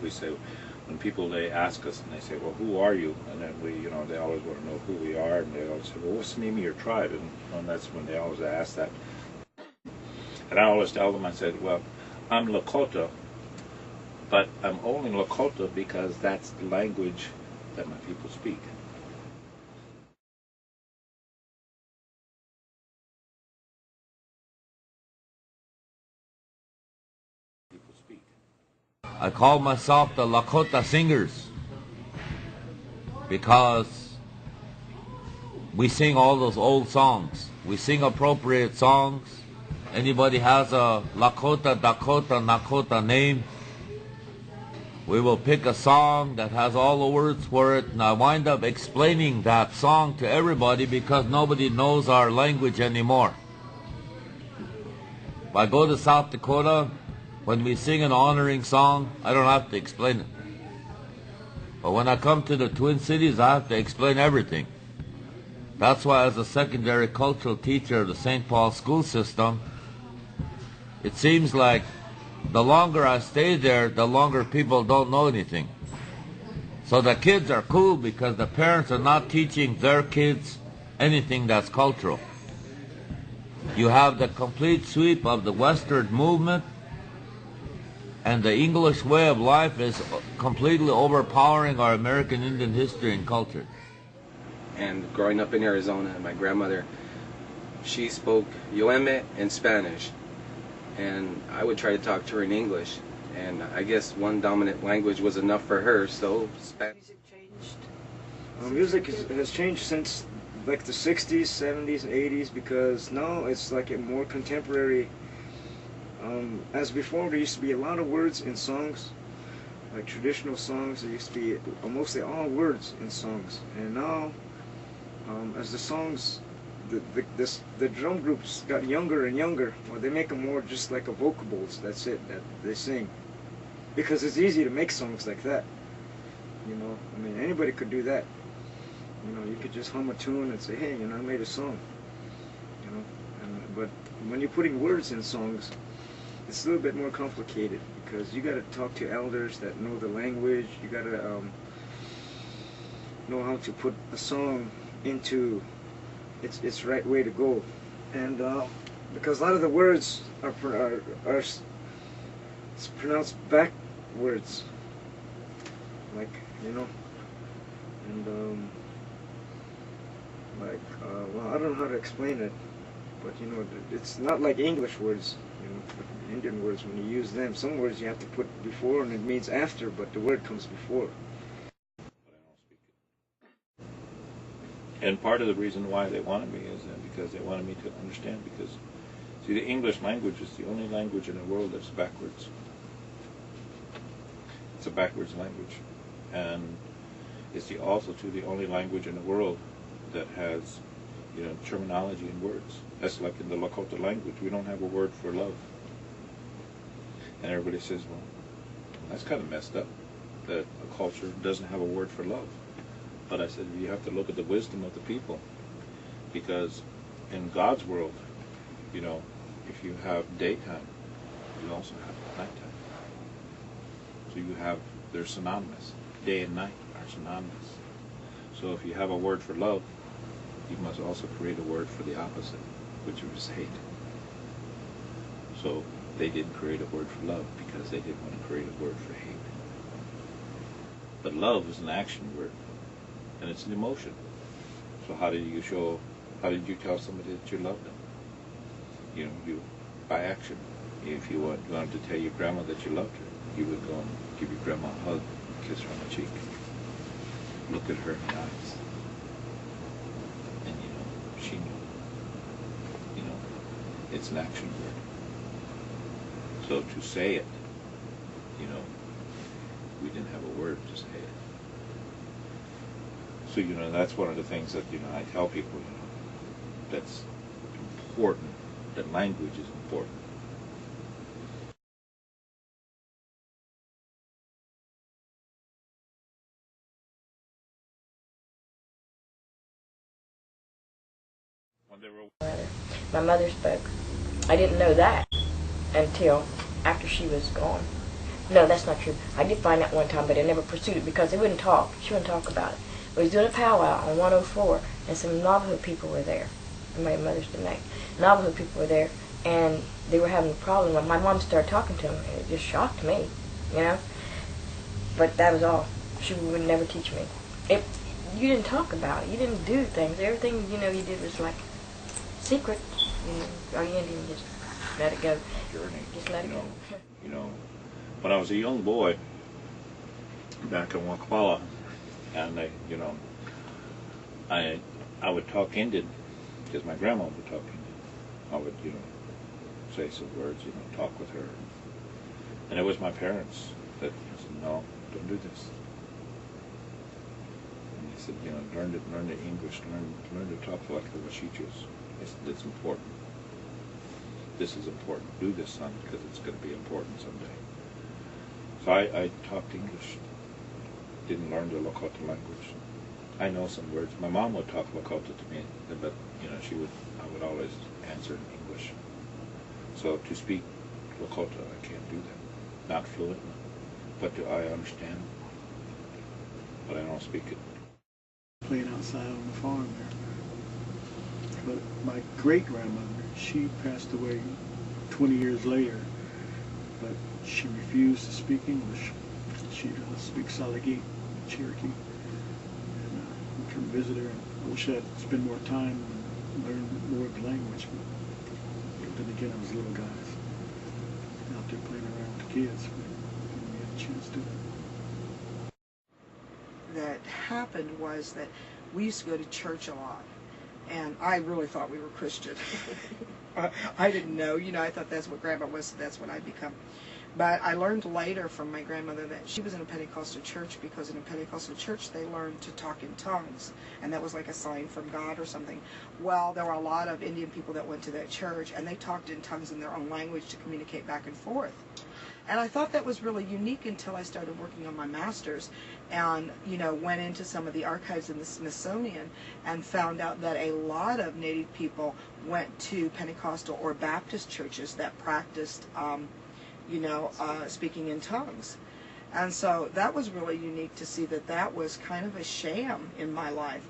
we say, when people, they ask us and they say, well, who are you? And then we, you know, they always want to know who we are, and they always say, well, what's the name of your tribe? And that's when they always ask that. And I always tell them, I said, well, I'm Lakota, but I'm only Lakota because that's the language that my people speak. I call myself the Lakota Singers because we sing all those old songs. We sing appropriate songs. Anybody has a Lakota, Dakota, Nakota name, we will pick a song that has all the words for it, and I wind up explaining that song to everybody because nobody knows our language anymore. If I go to South Dakota, when we sing an honoring song, I don't have to explain it. But when I come to the Twin Cities, I have to explain everything. That's why as a secondary cultural teacher of the St. Paul school system, it seems like the longer I stay there, the longer people don't know anything. So the kids are cool because the parents are not teaching their kids anything that's cultural. You have the complete sweep of the Western movement, and the English way of life is completely overpowering our American Indian history and culture. And growing up in Arizona, my grandmother, she spoke Yoeme in Spanish, and I would try to talk to her in English, and I guess one dominant language was enough for her, so Spanish. Music has changed since like the 60s, 70s, and 80s, because now it's like a more contemporary. As before, there used to be a lot of words in songs, like traditional songs. There used to be mostly all words in songs, and now, as the songs, the drum groups got younger and younger. Well, they make them more just like a vocables. That's it. That they sing, because it's easy to make songs like that. You know, I mean, anybody could do that. You know, you could just hum a tune and say, hey, you know, I made a song. You know, but when you're putting words in songs, it's a little bit more complicated, because you got to talk to elders that know the language. You got to know how to put a song into its right way to go, and because a lot of the words are pronounced backwards, like, you know, and like well, I don't know how to explain it, but you know, it's not like English words. You know, Indian words, when you use them, some words you have to put before and it means after, but the word comes before. And part of the reason why they wanted me is because they wanted me to understand, because, see, the English language is the only language in the world that's backwards. It's a backwards language. And it's also, too, the only language in the world that has, you know, terminology and words. That's like in the Lakota language. We don't have a word for love. And everybody says, well, that's kind of messed up, that a culture doesn't have a word for love. But I said, you have to look at the wisdom of the people, because in God's world, you know, if you have daytime, you also have nighttime. So you have, they're synonymous. Day and night are synonymous. So if you have a word for love, you must also create a word for the opposite, which was hate. So they didn't create a word for love because they didn't want to create a word for hate. But love is an action word, and it's an emotion. So how did you tell somebody that you loved them? You know, by action. If you wanted to tell your grandma that you loved her, you would go and give your grandma a hug, kiss her on the cheek, look at her in the eyes. And, you know, she knew. You know, it's an action word. So to say it, you know, we didn't have a word to say it. So, you know, that's one of the things that, you know, I tell people, you know, that's important, that language is important. My mother spoke. I didn't know that until after she was gone. No, that's not true. I did find out one time, but I never pursued it because they wouldn't talk. She wouldn't talk about it. We was doing a powwow on 104, and some Navajo people were there. My mother's the name. Navajo people were there, and they were having a problem. When my mom started talking to them, and it just shocked me, you know. But that was all. She would never teach me. You didn't talk about it. You didn't do things. Everything, you know, you did was like secret. You know, or you didn't just let it go. Journey. Just let it go. You know, when I was a young boy back in Wakwala, and you know, I would talk Indian because my grandma would talk Indian. I would, you know, say some words, you know, talk with her, and it was my parents that said, "No, don't do this." And they said, "You know, learn the English, learn to talk like the Washichus. It's important. This is important. Do this, son, because it's going to be important someday." So I talked English. Didn't learn the Lakota language. I know some words. My mom would talk Lakota to me, but you know, I would always answer in English. So to speak Lakota, I can't do that. Not fluently, but do I understand? But I don't speak it. Playing outside on the farm there. But my great-grandmother, she passed away 20 years later, but she refused to speak English. She does speak Salagi, Cherokee. And we come visit her, and I wish I'd spend more time and learn more of the language. But then again, I was a little guy, out there playing around with the kids. We didn't get a chance to. That happened was that we used to go to church a lot, and I really thought we were Christian. I didn't know, you know, I thought that's what Grandma was, so that's what I'd become. But I learned later from my grandmother that she was in a Pentecostal church because in a Pentecostal church they learned to talk in tongues, and that was like a sign from God or something. Well, there were a lot of Indian people that went to that church, and they talked in tongues in their own language to communicate back and forth. And I thought that was really unique until I started working on my master's and, you know, went into some of the archives in the Smithsonian and found out that a lot of Native people went to Pentecostal or Baptist churches that practiced, speaking in tongues. And so that was really unique to see that that was kind of a sham in my life.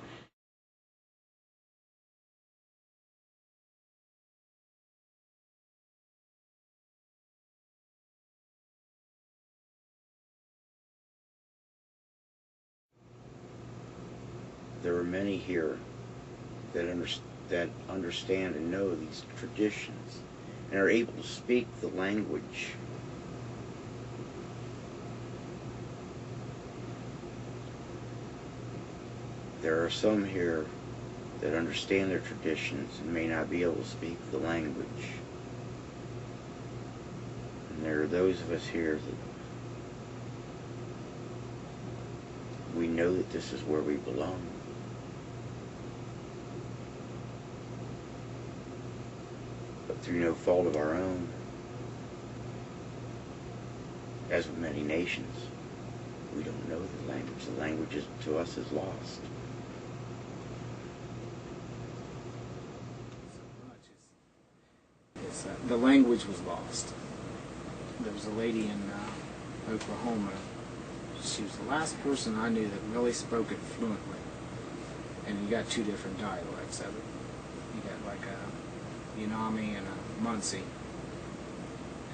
There are many here that understand and know these traditions and are able to speak the language. There are some here that understand their traditions and may not be able to speak the language. And there are those of us here that we know that this is where we belong. But through no fault of our own, as with many nations, we don't know the language. The language to us is lost. The language was lost. There was a lady in Oklahoma. She was the last person I knew that really spoke it fluently. And you got two different dialects of it. You got like a Unami and a Muncie.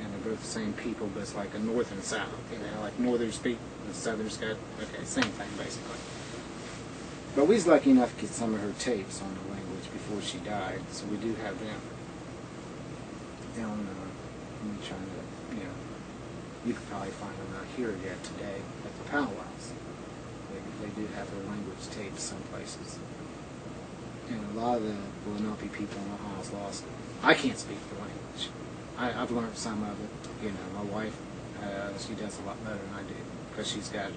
And they're both the same people, but it's like a north and south. You know, like northern speak, and southern's got, okay, same thing basically. But we was lucky enough to get some of her tapes on the language before she died, so we do have them. I'm trying to, you could probably find them out here yet today at the powwows. They do have their language tapes some places. And a lot of the Lenape people in Ohio's lost it. I can't speak the language. I've learned some of it. My wife, she does a lot better than I do because she's got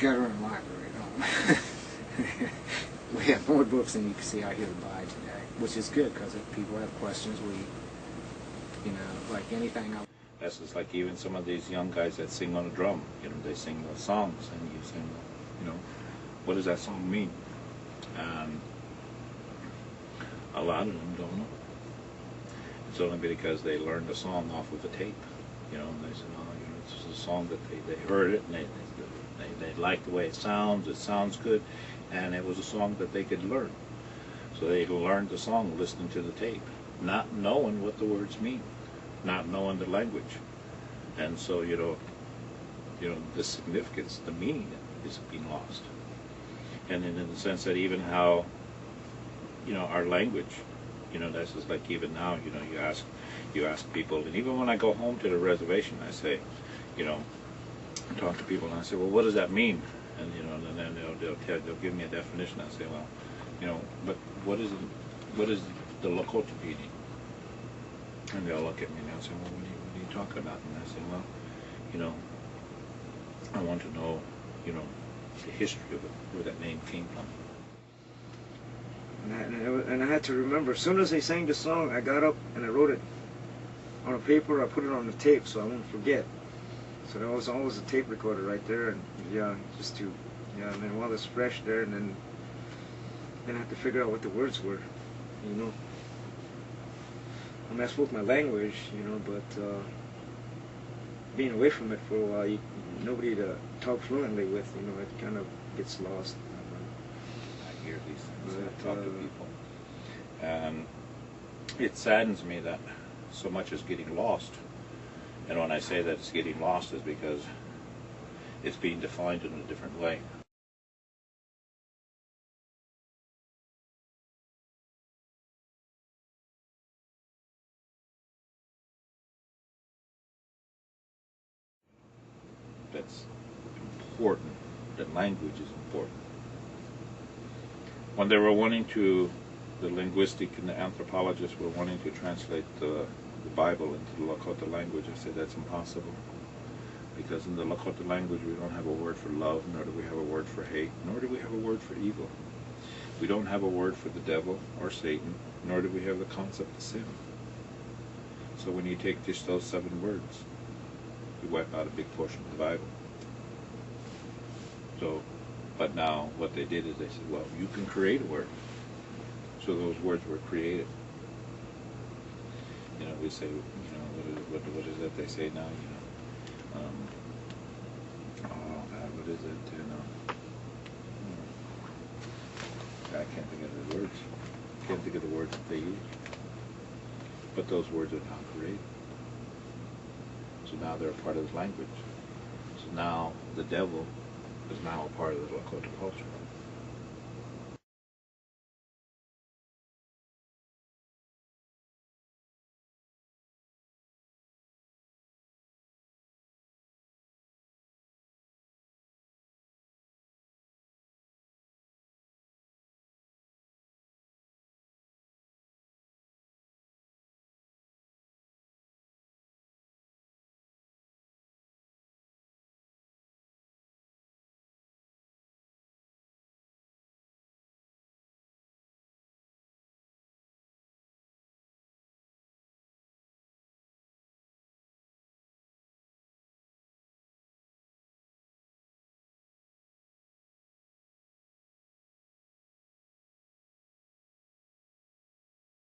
her own library at home. We have more books than you can see out here to buy today, which is good because if people have questions, like anything else. That's just like even some of these young guys that sing on a drum. They sing those songs, and you sing, what does that song mean? And a lot of them don't know. It's only because they learned the song off of a tape, and they said, was a song that they heard it and they liked the way it sounds good, and it was a song that they could learn. So they learned the song listening to the tape, not knowing what the words mean, not knowing the language. And so, the significance, the meaning is being lost. And in the sense that even how, our language, that's just like even now, you ask people, and even when I go home to the reservation, I say, talk to people, and I say, well, what does that mean? And, and then they'll give me a definition. I say, well, but what is the Lakota meaning? And they'll look at me and they'll say, well, what are you talking about? And I say, well, I want to know, the history of it, where that name came from. And I had to remember, as soon as they sang the song, I got up and I wrote it on a paper. I put it on the tape so I won't forget. So there was always a tape recorder right there, and and then while it's fresh there, and then I had to figure out what the words were, I mean, I spoke my language, but being away from it for a while, nobody to talk fluently with, it kind of gets lost. I hear these things, I talk to people, and it saddens me that so much is getting lost. And when I say that it's getting lost is because it's being defined in a different way. That's important, that language is important. When they were the linguistic and the anthropologists were wanting to translate the Bible into the Lakota language, I said that's impossible. Because in the Lakota language we don't have a word for love, nor do we have a word for hate, nor do we have a word for evil. We don't have a word for the devil or Satan, nor do we have the concept of sin. So when you take just those 7 words, you wipe out a big portion of the Bible. So, but now what they did is they said, well, you can create a word. So those words were created. We say, what is it they say now? What is it? I can't think of the words. Can't think of the words that they use. But those words are now created. So now they're a part of the language. So now the devil is now a part of the Lakota culture.